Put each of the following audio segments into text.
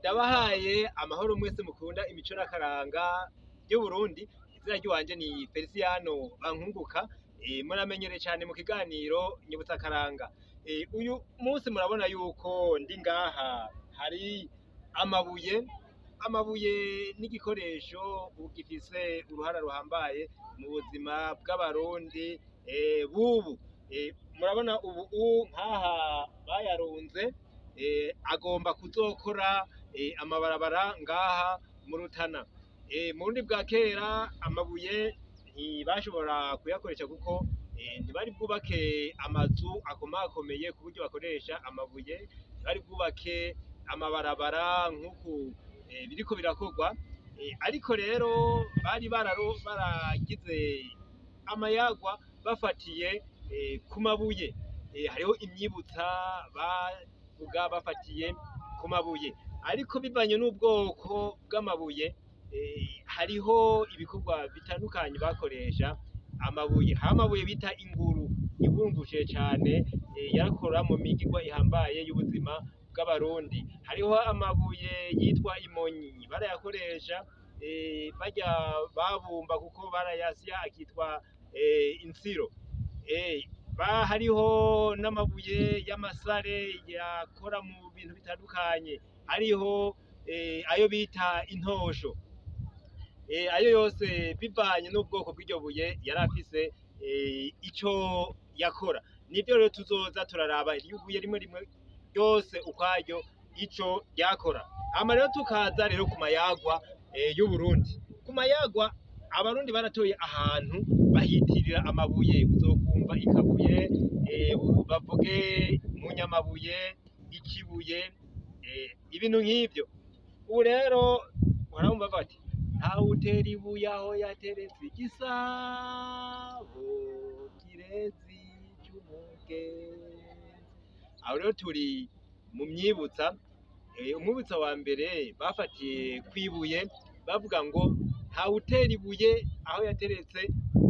Ndabahaye amahoro mwese mukunda imico n'akaranga by'Uburundi. Izina ry'iwanje ni Feliciano Bankunguka. Muramenyereye cyane mu kiganiro Nyibutsa Akaranga. Uyu munsi murabona yuko ndi ngaha hari amabuye n'igikoresho gifise uruhara ruhambaye mu buzima bw'abarundi bubu. Murabona ubu nkaha bayarunze, agomba kuzokora amabarabara ngaha mu Rutana. Mu Burundi bwa kera amabuye ntibashobora kuyakoresha kuko ntibari bwubake amazu akomakomeye ku buryo bakoresha amabuye, ntibari bwubake amabarabara nk'uku biriko birakorwa. Ariko rero bari baragize amayagwa bafatiye ku mabuye. Hariho imyibutsa bavuga bafatiye ku mabuye, ariko bivanye n'ubwoko bw'amabuye hariho ibikorwa bitandukanye bakoresha amabuye. Hari amabuye bita inguru ibungushe cane, yarakora mu migirwa ihambaye y'ubuzima bw'abarundi. Hariho amabuye yitwa imonyi barayakoresha barya babumba kuko barayasya akitwa insiro. Hariho n'amabuye y'amasare yakora mu bintu bitandukanye, hariho ayo bita intosho. Ayo yose bivanye n'ubwoko bw'iryo buye yari afise ico yakora. Nivyo rero tuzoza turaraba ibuye rimwe ryose ukwaryo ico ryakora. Hama rero tukaza rero ku mayagwa y'Uburundi. Ku mayagwa abarundi baratoye ahantu bahitirira amabuye. Uzokumva ikabuye, bavuge munyamabuye, ikibuye, ibintu nk'ivyo. Ubu rero barumva bati ntawutera ibuye aho yateretse igisabo kirezi c'umugenzi. Aho rero turi mu myibutsa. Umwibutsa wa mbere bafatiye kw'ibuye bavuga ngo ntawutera ibuye aho yateretse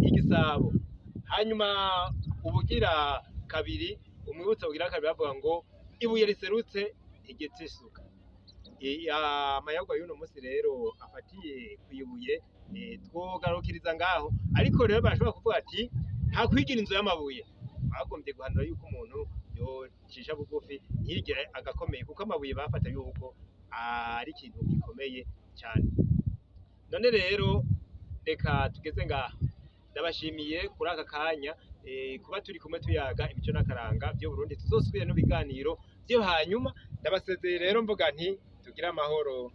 igisabo. Hanyuma ubugira kabiri, umwibutsa bugira kabiri bavuga ngo ibuye riserutse ntigetse isuka. Amayagwa y'uno musi rero afatiye kw'ibuye twogarukiriza ngaho, ariko rero barashobora kuvuga ati nta kwigira inzu y'amabuye. Bagombye guhanura yuko umuntu yocisha bugufi ntiyigire agakomeye, kuko amabuye bafata yuko ari ikintu gikomeye cyane. None rero reka tugeze ngaho. Ndabashimiye kuri aka kanya kuba turi kumwe tuyaga imico n'akaranga by'Uburundi. Tuzosubire no biganiro byo hanyuma. Ndabasezeye rero mvuga nti tugire amahoro.